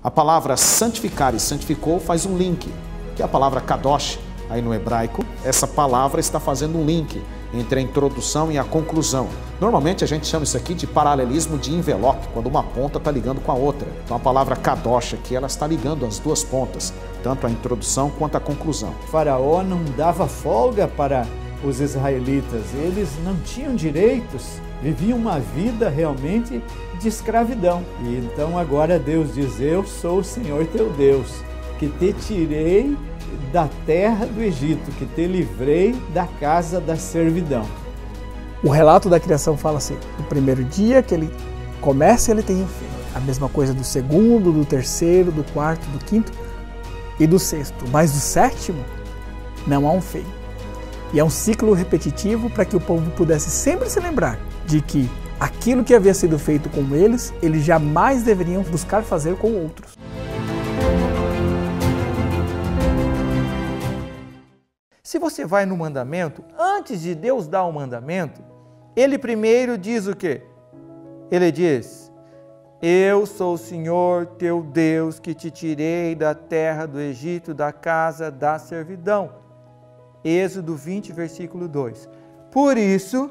A palavra santificar e santificou faz um link, que é a palavra kadosh, aí no hebraico. Essa palavra está fazendo um link entre a introdução e a conclusão. Normalmente a gente chama isso aqui de paralelismo de envelope, quando uma ponta está ligando com a outra. Então a palavra kadosh aqui, ela está ligando as duas pontas, tanto a introdução quanto a conclusão. O faraó não dava folga para os israelitas, eles não tinham direitos, viviam uma vida realmente de escravidão. E então agora Deus diz: eu sou o Senhor teu Deus, que te tirei da terra do Egito, que te livrei da casa da servidão. O relato da criação fala assim: do primeiro dia que ele começa, ele tem um fim. A mesma coisa do segundo, do terceiro, do quarto, do quinto e do sexto. Mas do sétimo não há um fim. E é um ciclo repetitivo para que o povo pudesse sempre se lembrar de que aquilo que havia sido feito com eles jamais deveriam buscar fazer com outros. Se você vai no mandamento, antes de Deus dar o mandamento, Ele primeiro diz o quê? Ele diz: eu sou o Senhor teu Deus que te tirei da terra do Egito, da casa da servidão. Êxodo 20, versículo 2. Por isso,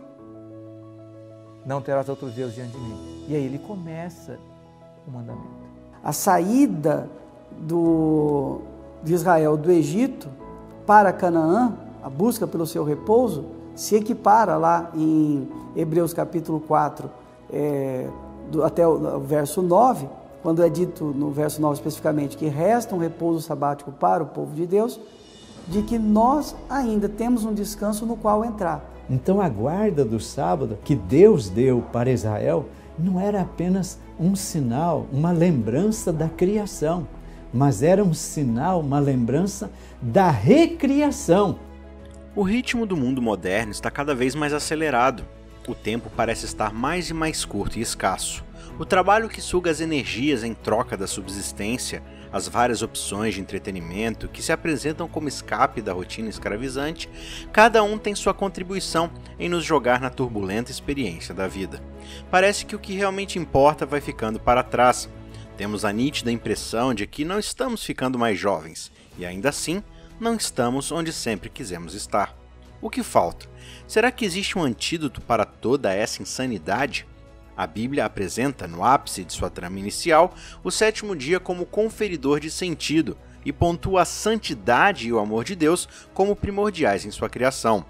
não terás outros deuses diante de mim. E aí ele começa o mandamento. A saída de Israel do Egito para Canaã, a busca pelo seu repouso, se equipara lá em Hebreus capítulo 4, até o verso 9, quando é dito no verso 9 especificamente que resta um repouso sabático para o povo de Deus, de que nós ainda temos um descanso no qual entrar. Então a guarda do sábado que Deus deu para Israel não era apenas um sinal, uma lembrança da criação, mas era um sinal, uma lembrança da recriação. O ritmo do mundo moderno está cada vez mais acelerado. O tempo parece estar mais e mais curto e escasso. O trabalho que suga as energias em troca da subsistência, as várias opções de entretenimento que se apresentam como escape da rotina escravizante, cada um tem sua contribuição em nos jogar na turbulenta experiência da vida. Parece que o que realmente importa vai ficando para trás. Temos a nítida impressão de que não estamos ficando mais jovens, e ainda assim, não estamos onde sempre quisemos estar. O que falta? Será que existe um antídoto para toda essa insanidade? A Bíblia apresenta, no ápice de sua trama inicial, o sétimo dia como conferidor de sentido e pontua a santidade e o amor de Deus como primordiais em sua criação.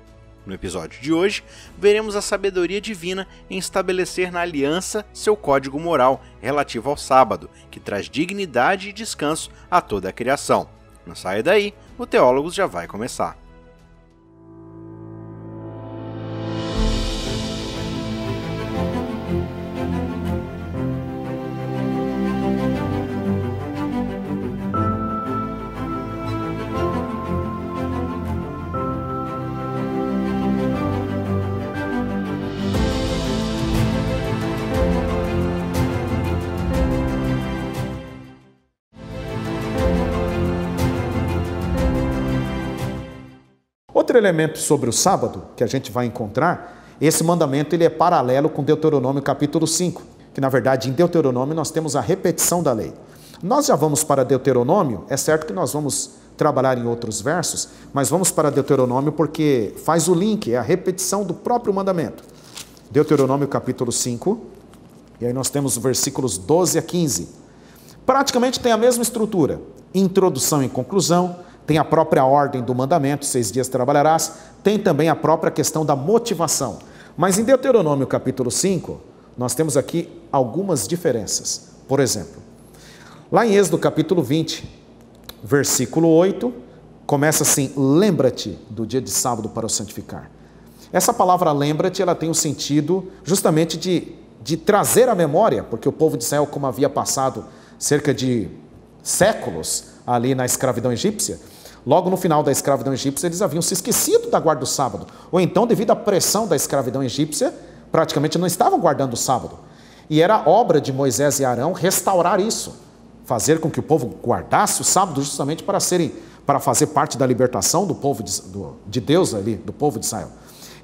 No episódio de hoje, veremos a sabedoria divina em estabelecer na aliança seu código moral relativo ao sábado, que traz dignidade e descanso a toda a criação. Não saia daí, o Teólogos já vai começar. Outro elemento sobre o sábado que a gente vai encontrar, esse mandamento ele é paralelo com Deuteronômio capítulo 5, que na verdade em Deuteronômio nós temos a repetição da lei. Nós já vamos para Deuteronômio, é certo que nós vamos trabalhar em outros versos, mas vamos para Deuteronômio porque faz o link, é a repetição do próprio mandamento. Deuteronômio capítulo 5, e aí nós temos os versículos 12 a 15. Praticamente tem a mesma estrutura, introdução e conclusão, tem a própria ordem do mandamento, 6 dias trabalharás, tem também a própria questão da motivação. Mas em Deuteronômio capítulo 5, nós temos aqui algumas diferenças. Por exemplo, lá em Êxodo capítulo 20, versículo 8, começa assim: lembra-te do dia de sábado para o santificar. Essa palavra lembra-te, ela tem o sentido justamente de trazer à memória, porque o povo de Israel, como havia passado cerca de séculos ali na escravidão egípcia, logo no final da escravidão egípcia, eles haviam se esquecido da guarda do sábado. Ou então, devido à pressão da escravidão egípcia, praticamente não estavam guardando o sábado. E era obra de Moisés e Arão restaurar isso, fazer com que o povo guardasse o sábado justamente para fazer parte da libertação do povo de Deus ali, do povo de Israel.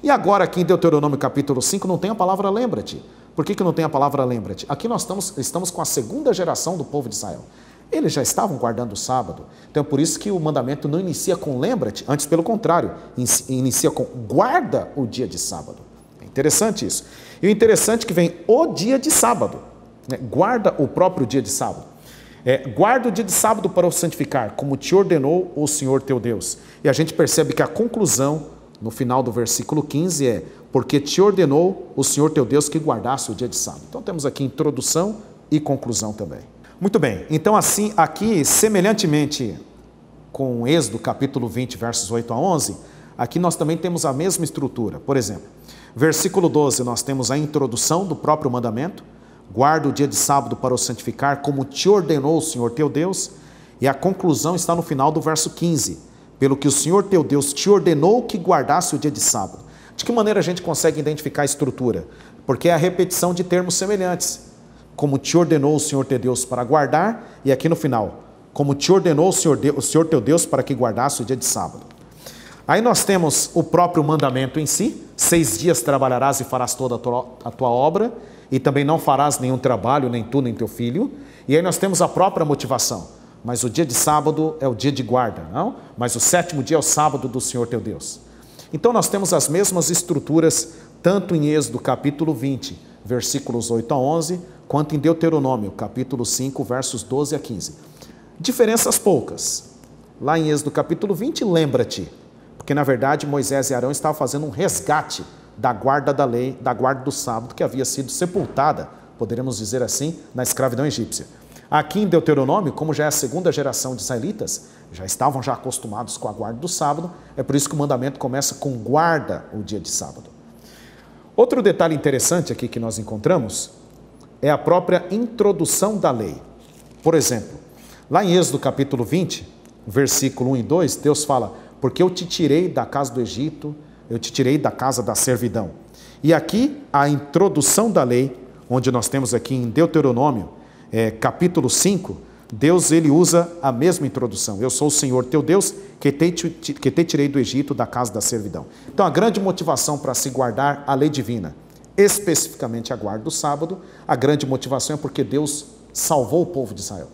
E agora aqui em Deuteronômio capítulo 5 não tem a palavra lembra-te. Por que não tem a palavra lembra-te? Aqui nós estamos com a segunda geração do povo de Israel. Eles já estavam guardando o sábado. Então é por isso que o mandamento não inicia com lembra-te, antes pelo contrário, inicia com guarda o dia de sábado. É interessante isso. E o interessante é que vem o dia de sábado, né? Guarda o próprio dia de sábado. Guarda o dia de sábado para o santificar, como te ordenou o Senhor teu Deus. E a gente percebe que a conclusão, no final do versículo 15, é porque te ordenou o Senhor teu Deus que guardasse o dia de sábado. Então temos aqui introdução e conclusão também. Muito bem, então assim, aqui, semelhantemente com Êxodo capítulo 20, versos 8 a 11, aqui nós também temos a mesma estrutura. Por exemplo, versículo 12, nós temos a introdução do próprio mandamento, guarda o dia de sábado para o santificar, como te ordenou o Senhor teu Deus, e a conclusão está no final do verso 15, pelo que o Senhor teu Deus te ordenou que guardasse o dia de sábado. De que maneira a gente consegue identificar a estrutura? Porque é a repetição de termos semelhantes. Como te ordenou o Senhor teu Deus para guardar, e aqui no final, como te ordenou o Senhor teu Deus para que guardasse o dia de sábado. Aí nós temos o próprio mandamento em si, 6 dias trabalharás e farás toda a tua obra, e também não farás nenhum trabalho, nem tu, nem teu filho. E aí nós temos a própria motivação, mas o dia de sábado é o dia de guarda, não? Mas o 7º dia é o sábado do Senhor teu Deus. Então nós temos as mesmas estruturas, tanto em Êxodo capítulo 20, versículos 8 a 11, quanto em Deuteronômio, capítulo 5, versos 12 a 15. Diferenças poucas. Lá em Êxodo capítulo 20, lembra-te, porque na verdade Moisés e Arão estavam fazendo um resgate da guarda da lei, da guarda do sábado, que havia sido sepultada, poderíamos dizer assim, na escravidão egípcia. Aqui em Deuteronômio, como já é a 2ª geração de israelitas, já estavam acostumados com a guarda do sábado, é por isso que o mandamento começa com guarda o dia de sábado. Outro detalhe interessante aqui que nós encontramos é a própria introdução da lei. Por exemplo, lá em Êxodo capítulo 20, versículo 1 e 2, Deus fala, porque eu te tirei da casa do Egito, eu te tirei da casa da servidão. E aqui a introdução da lei, onde nós temos aqui em Deuteronômio, capítulo 5, Deus ele usa a mesma introdução. Eu sou o Senhor teu Deus que te tirei do Egito, da casa da servidão. Então a grande motivação para se guardar a lei divina, especificamente a guarda do sábado, a grande motivação é porque Deus salvou o povo de Israel.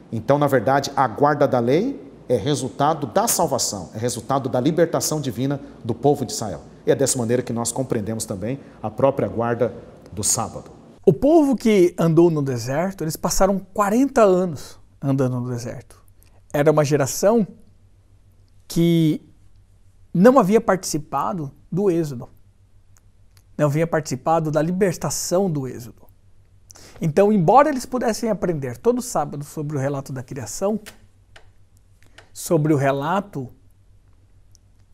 Então, na verdade, a guarda da lei é resultado da salvação, é resultado da libertação divina do povo de Israel. E é dessa maneira que nós compreendemos também a própria guarda do sábado. O povo que andou no deserto, eles passaram 40 anos andando no deserto. Era uma geração que não havia participado do Êxodo. Não havia participado da libertação do Êxodo. Então, embora eles pudessem aprender todo sábado sobre o relato da criação, sobre o relato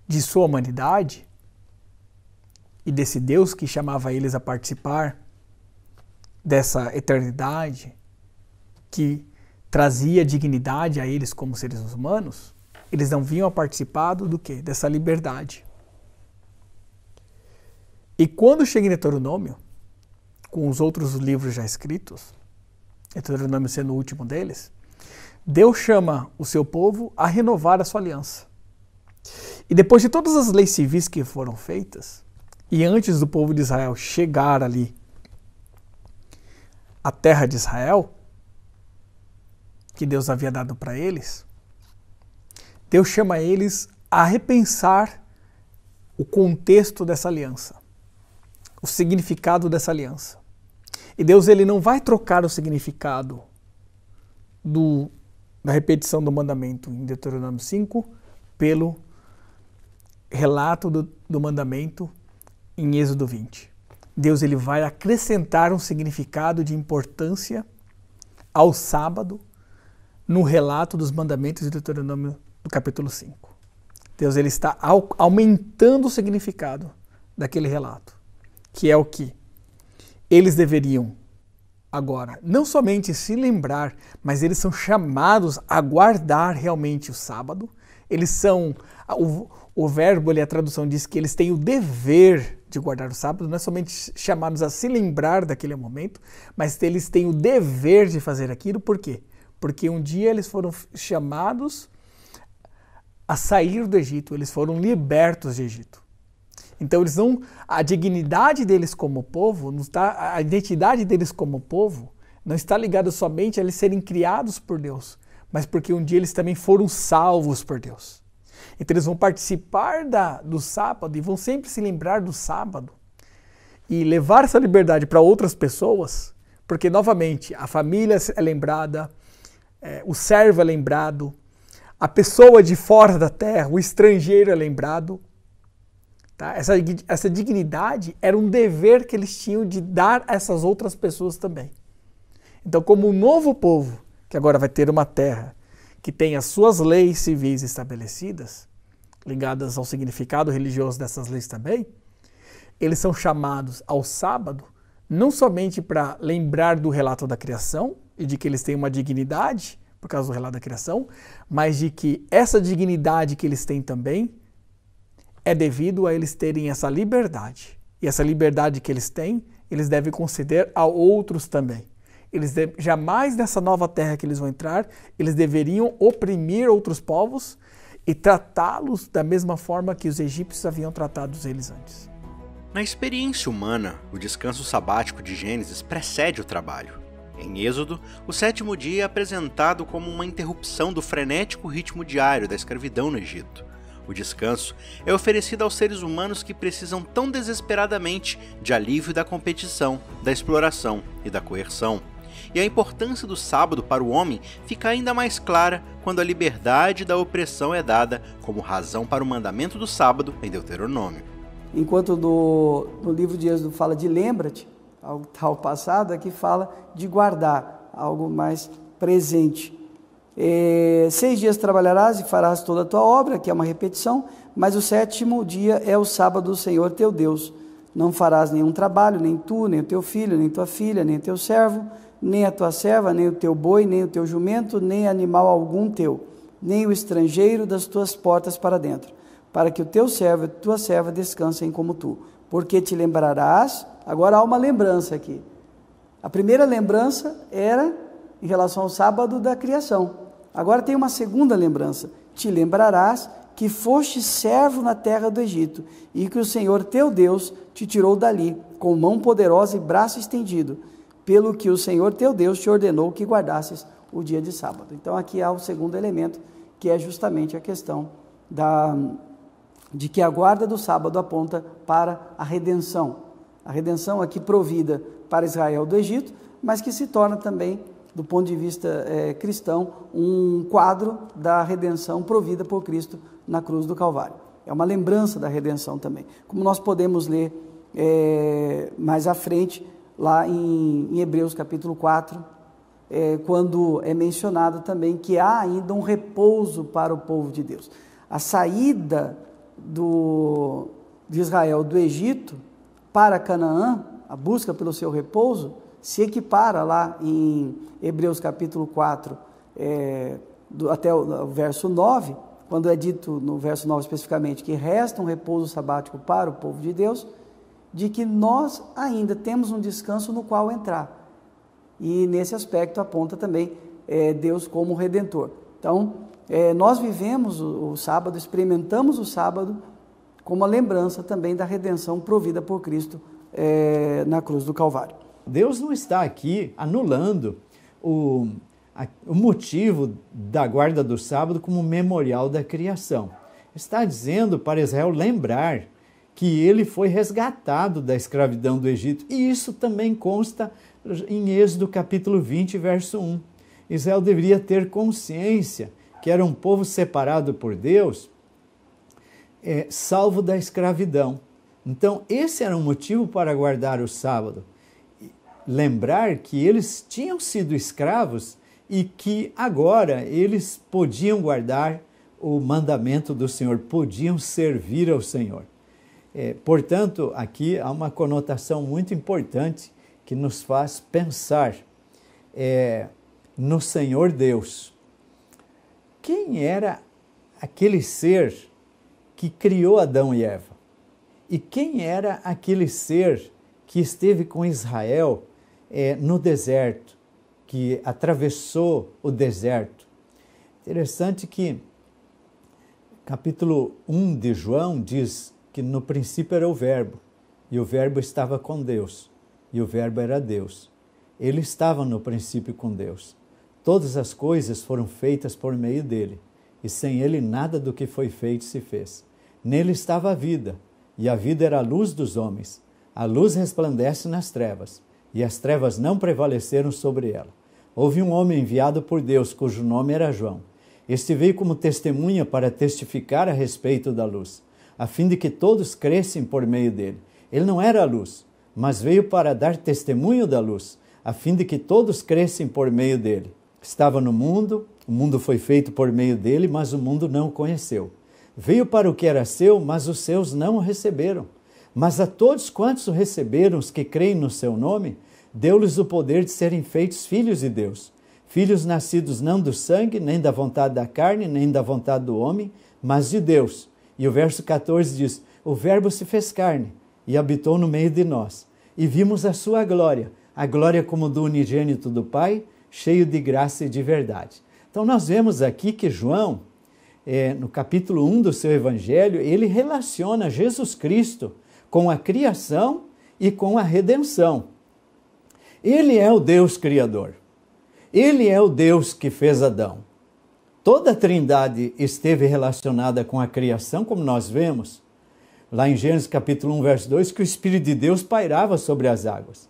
de sua humanidade e desse Deus que chamava eles a participar dessa eternidade, que trazia dignidade a eles como seres humanos, eles não vinham a participar do quê? Dessa liberdade. E quando chega em Deuteronômio, com os outros livros já escritos, Deuteronômio sendo o último deles, Deus chama o seu povo a renovar a sua aliança. E depois de todas as leis civis que foram feitas, e antes do povo de Israel chegar ali à terra de Israel, que Deus havia dado para eles, Deus chama eles a repensar o contexto dessa aliança, o significado dessa aliança. E Deus ele não vai trocar o significado da repetição do mandamento em Deuteronômio 5 pelo relato do mandamento em Êxodo 20. Deus ele vai acrescentar um significado de importância ao sábado no relato dos mandamentos de Deuteronômio do capítulo 5. Deus ele está aumentando o significado daquele relato, que é o que eles deveriam agora não somente se lembrar, mas eles são chamados a guardar realmente o sábado. Eles são, o verbo ali, a tradução diz que eles têm o dever de guardar o sábado, não é somente chamados a se lembrar daquele momento, mas eles têm o dever de fazer aquilo. Por quê? Porque um dia eles foram chamados a sair do Egito, eles foram libertos de Egito. Então eles não, a dignidade deles como povo, a identidade deles como povo não está ligado somente a eles serem criados por Deus, mas porque um dia eles também foram salvos por Deus. Então eles vão participar do sábado e vão sempre se lembrar do sábado e levar essa liberdade para outras pessoas, porque novamente a família é lembrada, o servo é lembrado, a pessoa de fora da terra, o estrangeiro é lembrado. Tá? Essa dignidade era um dever que eles tinham de dar a essas outras pessoas também. Então, como um novo povo, que agora vai ter uma terra que tem as suas leis civis estabelecidas, ligadas ao significado religioso dessas leis também, eles são chamados ao sábado, não somente para lembrar do relato da criação e de que eles têm uma dignidade por causa do relato da criação, mas de que essa dignidade que eles têm também é devido a eles terem essa liberdade. E essa liberdade que eles têm, eles devem conceder a outros também. Jamais nessa nova terra que eles vão entrar, eles deveriam oprimir outros povos e tratá-los da mesma forma que os egípcios haviam tratado eles antes. Na experiência humana, o descanso sabático de Gênesis precede o trabalho. Em Êxodo, o 7º dia é apresentado como uma interrupção do frenético ritmo diário da escravidão no Egito. O descanso é oferecido aos seres humanos que precisam tão desesperadamente de alívio da competição, da exploração e da coerção. E a importância do sábado para o homem fica ainda mais clara quando a liberdade da opressão é dada como razão para o mandamento do sábado em Deuteronômio. Enquanto no livro de Êxodo fala de lembra-te, algo tal passado, aqui fala de guardar, algo mais presente. 6 dias trabalharás e farás toda a tua obra, que é uma repetição, mas o 7º dia é o sábado do Senhor teu Deus. Não farás nenhum trabalho, nem tu, nem o teu filho, nem tua filha, nem teu servo, nem a tua serva, nem o teu boi, nem o teu jumento, nem animal algum teu, nem o estrangeiro das tuas portas para dentro, para que o teu servo e a tua serva descansem como tu. Porque te lembrarás, agora há uma lembrança aqui. A primeira lembrança era em relação ao sábado da criação. Agora tem uma segunda lembrança. Te lembrarás que foste servo na terra do Egito e que o Senhor teu Deus te tirou dali com mão poderosa e braço estendido, pelo que o Senhor teu Deus te ordenou que guardasses o dia de sábado. Então aqui há o segundo elemento, que é justamente a questão de que a guarda do sábado aponta para a redenção. A redenção aqui provida para Israel do Egito, mas que se torna também, do ponto de vista cristão, um quadro da redenção provida por Cristo na cruz do Calvário. É uma lembrança da redenção também. Como nós podemos ler mais à frente, lá em Hebreus capítulo 4, quando é mencionado também que há ainda um repouso para o povo de Deus. A saída de Israel do Egito para Canaã, a busca pelo seu repouso, se equipara lá em Hebreus capítulo 4, até o verso 9, quando é dito no verso 9 especificamente que resta um repouso sabático para o povo de Deus, de que nós ainda temos um descanso no qual entrar. E nesse aspecto aponta também Deus como Redentor. Então, nós vivemos o sábado, experimentamos o sábado como a lembrança também da redenção provida por Cristo na cruz do Calvário. Deus não está aqui anulando o motivo da guarda do sábado como memorial da criação. Está dizendo para Israel lembrar que ele foi resgatado da escravidão do Egito. E isso também consta em Êxodo capítulo 20, verso 1. Israel deveria ter consciência que era um povo separado por Deus, salvo da escravidão. Então, esse era um motivo para guardar o sábado. Lembrar que eles tinham sido escravos e que agora eles podiam guardar o mandamento do Senhor, podiam servir ao Senhor. Portanto, aqui há uma conotação muito importante que nos faz pensar no Senhor Deus. Quem era aquele ser que criou Adão e Eva? E quem era aquele ser que esteve com Israel no deserto, que atravessou o deserto? Interessante que capítulo 1 de João diz que no princípio era o Verbo, e o Verbo estava com Deus, e o Verbo era Deus. Ele estava no princípio com Deus. Todas as coisas foram feitas por meio dele, e sem ele nada do que foi feito se fez. Nele estava a vida, e a vida era a luz dos homens. A luz resplandece nas trevas, e as trevas não prevaleceram sobre ela. Houve um homem enviado por Deus, cujo nome era João. Este veio como testemunha para testificar a respeito da luz, a fim de que todos crescem por meio dele. Ele não era a luz, mas veio para dar testemunho da luz, a fim de que todos crescem por meio dele. Estava no mundo, o mundo foi feito por meio dele, mas o mundo não o conheceu. Veio para o que era seu, mas os seus não o receberam. Mas a todos quantos o receberam, os que creem no seu nome, deu-lhes o poder de serem feitos filhos de Deus. Filhos nascidos não do sangue, nem da vontade da carne, nem da vontade do homem, mas de Deus. E o verso 14 diz: o Verbo se fez carne e habitou no meio de nós. E vimos a sua glória, a glória como do unigênito do Pai, cheio de graça e de verdade. Então nós vemos aqui que João, no capítulo 1 do seu evangelho, ele relaciona Jesus Cristo com a criação e com a redenção. Ele é o Deus Criador. Ele é o Deus que fez Adão. Toda a Trindade esteve relacionada com a criação, como nós vemos lá em Gênesis capítulo 1, verso 2, que o Espírito de Deus pairava sobre as águas.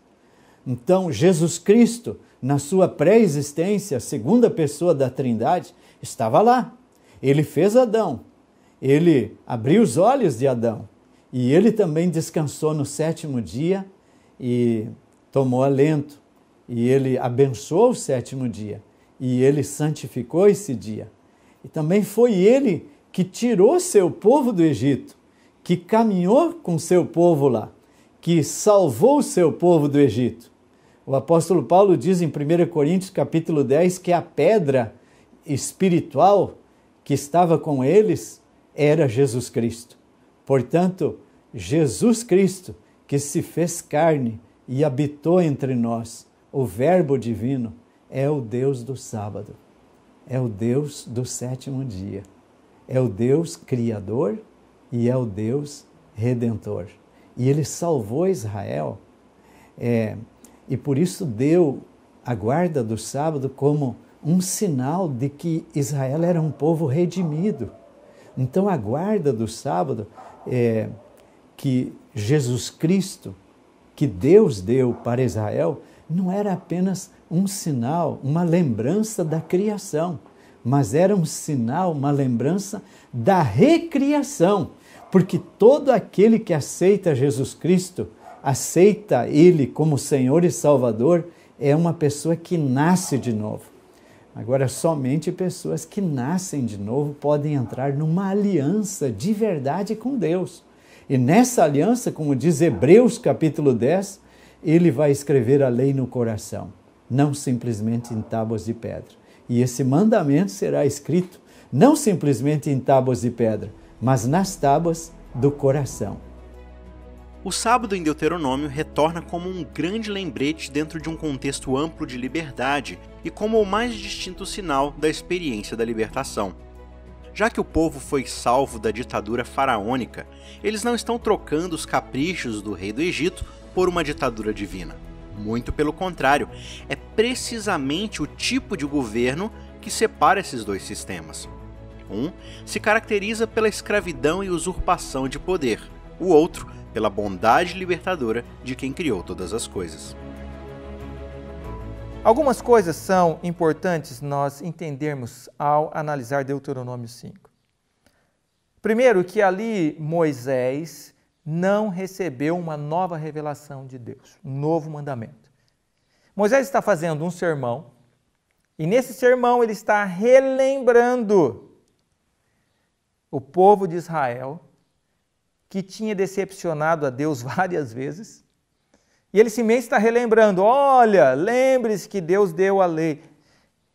Então, Jesus Cristo, na sua pré-existência, a segunda pessoa da Trindade, estava lá. Ele fez Adão. Ele abriu os olhos de Adão. E ele também descansou no sétimo dia e tomou alento. E ele abençoou o sétimo dia. E ele santificou esse dia. E também foi ele que tirou seu povo do Egito, que caminhou com seu povo lá, que salvou o seu povo do Egito. O apóstolo Paulo diz em 1 Coríntios capítulo 10 que a pedra espiritual que estava com eles era Jesus Cristo. Portanto, Jesus Cristo, que se fez carne e habitou entre nós, o Verbo divino, é o Deus do sábado, é o Deus do sétimo dia, é o Deus criador e é o Deus redentor. E ele salvou Israel, e por isso deu a guarda do sábado como um sinal de que Israel era um povo redimido. Então a guarda do sábado que Jesus Cristo, que Deus deu para Israel, não era apenas um sinal, uma lembrança da criação, mas era um sinal, uma lembrança da recriação, porque todo aquele que aceita Jesus Cristo, aceita Ele como Senhor e Salvador, é uma pessoa que nasce de novo. Agora, somente pessoas que nascem de novo podem entrar numa aliança de verdade com Deus. E nessa aliança, como diz Hebreus capítulo 10, ele vai escrever a lei no coração, não simplesmente em tábuas de pedra. E esse mandamento será escrito não simplesmente em tábuas de pedra, mas nas tábuas do coração. O sábado em Deuteronômio retorna como um grande lembrete dentro de um contexto amplo de liberdade e como o mais distinto sinal da experiência da libertação. Já que o povo foi salvo da ditadura faraônica, eles não estão trocando os caprichos do rei do Egito por uma ditadura divina. Muito pelo contrário, é precisamente o tipo de governo que separa esses dois sistemas. Um se caracteriza pela escravidão e usurpação de poder, o outro pela bondade libertadora de quem criou todas as coisas. Algumas coisas são importantes nós entendermos ao analisar Deuteronômio 5. Primeiro, que ali Moisés não recebeu uma nova revelação de Deus, um novo mandamento. Moisés está fazendo um sermão, e nesse sermão ele está relembrando o povo de Israel, que tinha decepcionado a Deus várias vezes, e ele simplesmente está relembrando, olha, lembre-se que Deus deu a lei.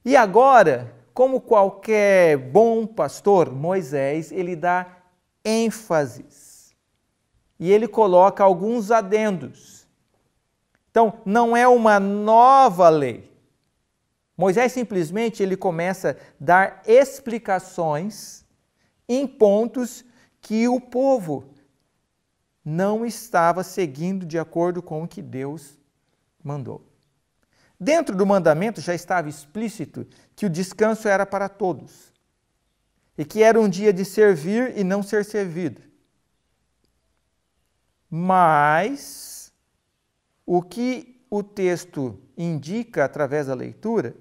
E agora, como qualquer bom pastor, Moisés, ele dá ênfases. E ele coloca alguns adendos. Então, não é uma nova lei. Moisés simplesmente ele começa a dar explicações em pontos que o povo não estava seguindo de acordo com o que Deus mandou. Dentro do mandamento já estava explícito que o descanso era para todos e que era um dia de servir e não ser servido. Mas o que o texto indica através da leitura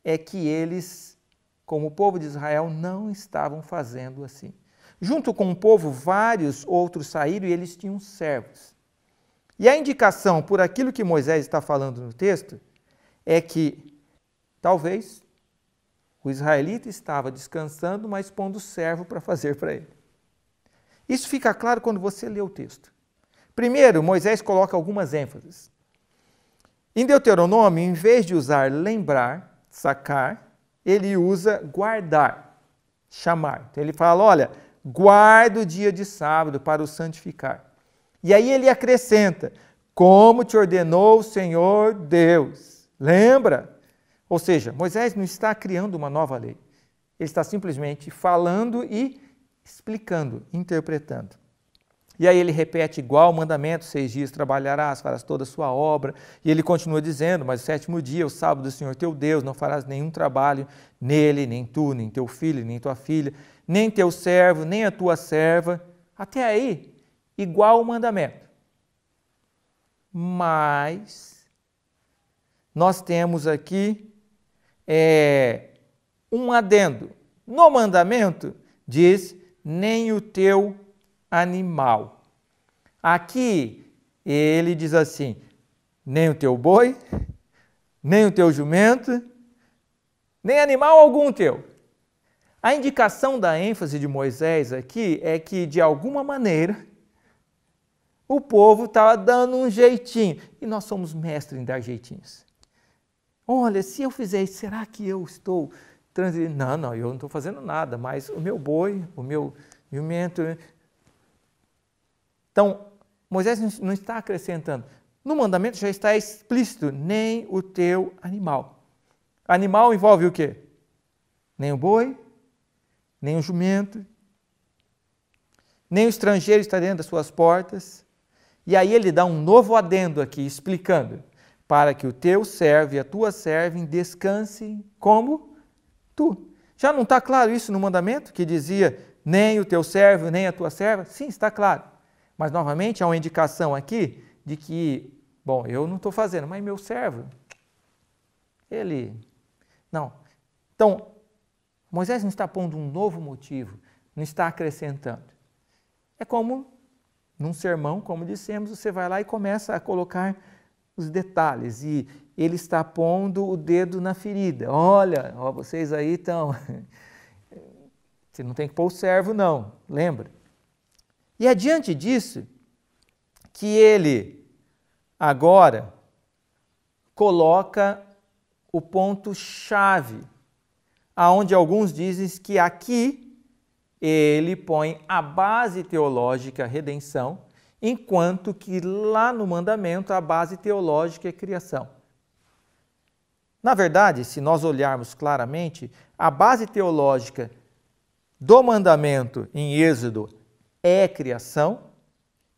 é que eles, como o povo de Israel, não estavam fazendo assim. Junto com o povo, vários outros saíram e eles tinham servos. E a indicação, por aquilo que Moisés está falando no texto, é que talvez o israelita estava descansando, mas pondo servo para fazer para ele. Isso fica claro quando você lê o texto. Primeiro, Moisés coloca algumas ênfases. Em Deuteronômio, em vez de usar lembrar, sacar, ele usa guardar, chamar. Então ele fala, olha, guarda o dia de sábado para o santificar. E aí ele acrescenta, como te ordenou o Senhor Deus. Lembra? Ou seja, Moisés não está criando uma nova lei. Ele está simplesmente falando e explicando, interpretando. E aí ele repete igual o mandamento, 6 dias trabalharás, farás toda a sua obra. E ele continua dizendo, mas o 7º dia, o sábado do Senhor teu Deus, não farás nenhum trabalho nele, nem tu, nem teu filho, nem tua filha, nem teu servo, nem a tua serva. Até aí, igual o mandamento. Mas nós temos aqui um adendo. No mandamento diz, nem o teu animal. Aqui ele diz assim, nem o teu boi, nem o teu jumento, nem animal algum teu. A indicação da ênfase de Moisés aqui é que, de alguma maneira, o povo estava dando um jeitinho. E nós somos mestres em dar jeitinhos. Olha, se eu fizer isso, será que eu estou transgredindo? Não, eu não estou fazendo nada, mas o meu boi, o meu jumento... Então, Moisés não está acrescentando. No mandamento já está explícito, nem o teu animal. Animal envolve o quê? Nem o boi, nem o jumento, nem o estrangeiro está dentro das suas portas. E aí ele dá um novo adendo aqui, explicando, para que o teu servo e a tua serva descansem como tu. Já não está claro isso no mandamento, que dizia, nem o teu servo, nem a tua serva? Sim, está claro. Mas, novamente, há uma indicação aqui de que, bom, eu não estou fazendo, mas meu servo, ele... Não. Então, Moisés não está pondo um novo motivo, não está acrescentando. É como, num sermão, como dissemos, você vai lá e começa a colocar os detalhes, e ele está pondo o dedo na ferida. Olha, vocês aí estão... Você não tem que pôr o servo, não, lembra? E é diante disso que ele agora coloca o ponto-chave, aonde alguns dizem que aqui ele põe a base teológica redenção, enquanto que lá no mandamento a base teológica é criação. Na verdade, se nós olharmos claramente, a base teológica do mandamento em Êxodo é criação,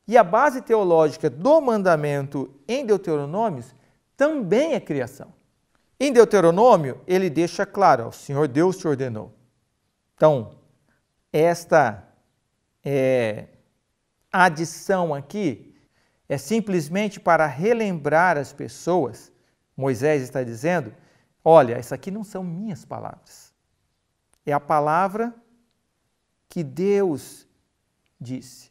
e a base teológica do mandamento em Deuteronômio também é criação. Em Deuteronômio, ele deixa claro, o Senhor Deus te ordenou. Então, esta adição aqui é simplesmente para relembrar as pessoas, Moisés está dizendo, olha, isso aqui não são minhas palavras, é a palavra que Deus disse.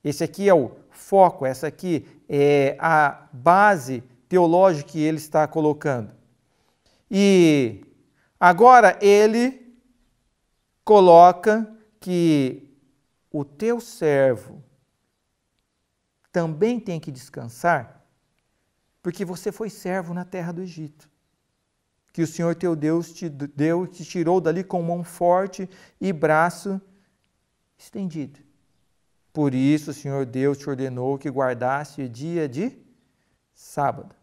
Esse aqui é o foco, essa aqui é a base teológica que ele está colocando. E agora ele coloca que o teu servo também tem que descansar, porque você foi servo na terra do Egito, que o Senhor teu Deus te deu, te tirou dali com mão forte e braço estendido. Por isso o Senhor Deus te ordenou que guardasse o dia de sábado.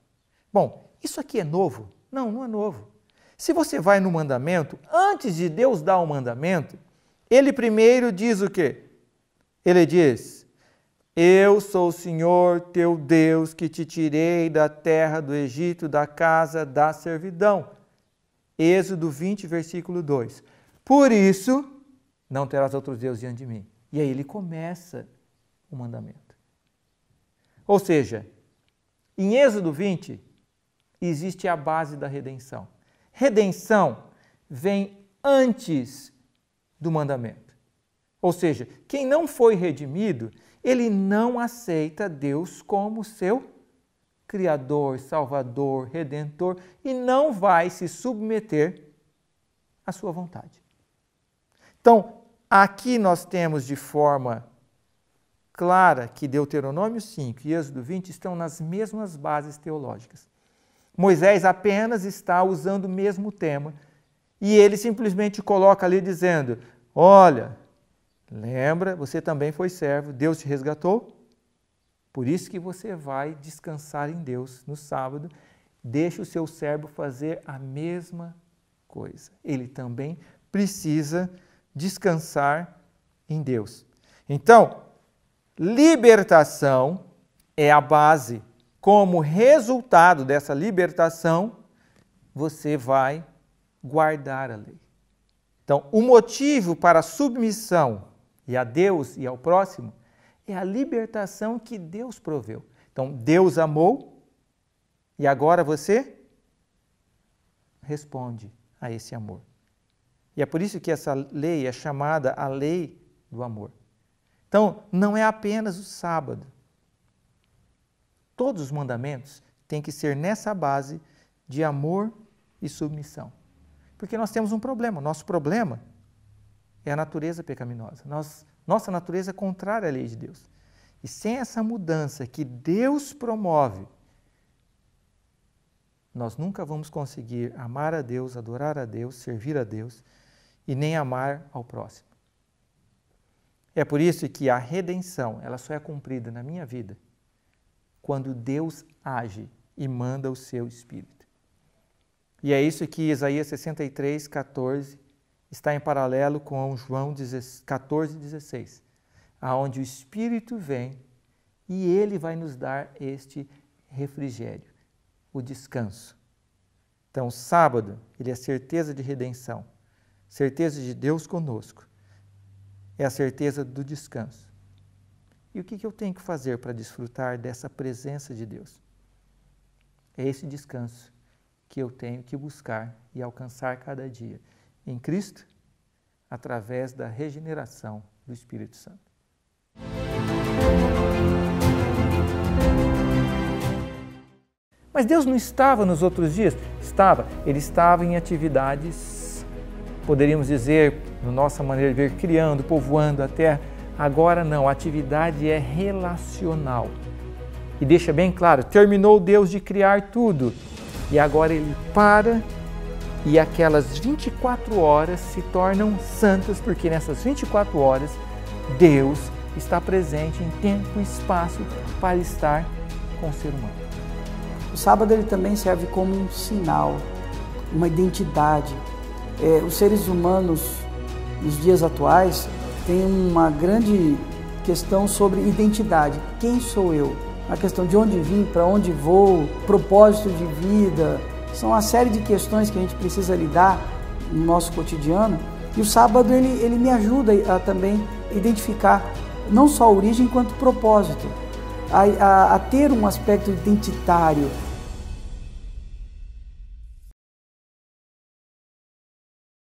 Bom, isso aqui é novo? Não, não é novo. Se você vai no mandamento, antes de Deus dar o mandamento, ele primeiro diz o quê? Ele diz, Eu sou o Senhor teu Deus que te tirei da terra do Egito, da casa da servidão. Êxodo 20, versículo 2. Por isso, não terás outros deuses diante de mim. E aí ele começa o mandamento. Ou seja, em Êxodo 20, existe a base da redenção. Redenção vem antes do mandamento. Ou seja, quem não foi redimido, ele não aceita Deus como seu Criador, Salvador, Redentor e não vai se submeter à sua vontade. Então, aqui nós temos de forma clara que Deuteronômio 5 e Êxodo 20 estão nas mesmas bases teológicas. Moisés apenas está usando o mesmo tema e ele simplesmente coloca ali dizendo, olha, lembra, você também foi servo, Deus te resgatou, por isso que você vai descansar em Deus no sábado, deixa o seu servo fazer a mesma coisa. Ele também precisa descansar em Deus. Então, libertação é a base. Como resultado dessa libertação, você vai guardar a lei. Então, o motivo para a submissão e a Deus e ao próximo é a libertação que Deus proveu. Então, Deus amou e agora você responde a esse amor. E é por isso que essa lei é chamada a lei do amor. Então, não é apenas o sábado. Todos os mandamentos têm que ser nessa base de amor e submissão. Porque nós temos um problema. Nosso problema é a natureza pecaminosa. Nossa natureza é contrária à lei de Deus. E sem essa mudança que Deus promove, nós nunca vamos conseguir amar a Deus, adorar a Deus, servir a Deus e nem amar ao próximo. É por isso que a redenção, ela só é cumprida na minha vida quando Deus age e manda o seu Espírito. E é isso que Isaías 63, 14 está em paralelo com João 14, 16, aonde o Espírito vem e ele vai nos dar este refrigério, o descanso. Então, o sábado, ele é certeza de redenção, certeza de Deus conosco, é a certeza do descanso. E o que eu tenho que fazer para desfrutar dessa presença de Deus? É esse descanso que eu tenho que buscar e alcançar cada dia em Cristo, através da regeneração do Espírito Santo. Mas Deus não estava nos outros dias? Estava. Ele estava em atividades, poderíamos dizer, na nossa maneira de ver, criando, povoando a terra. Agora não, a atividade é relacional. E deixa bem claro, terminou Deus de criar tudo. E agora ele para e aquelas 24 horas se tornam santas, porque nessas 24 horas Deus está presente em tempo e espaço para estar com o ser humano. O sábado ele também serve como um sinal, uma identidade. Os seres humanos, nos dias atuais, têm uma grande questão sobre identidade. Quem sou eu? A questão de onde vim, para onde vou, propósito de vida. São uma série de questões que a gente precisa lidar no nosso cotidiano. E o sábado ele me ajuda a também identificar não só a origem, quanto propósito. A ter um aspecto identitário,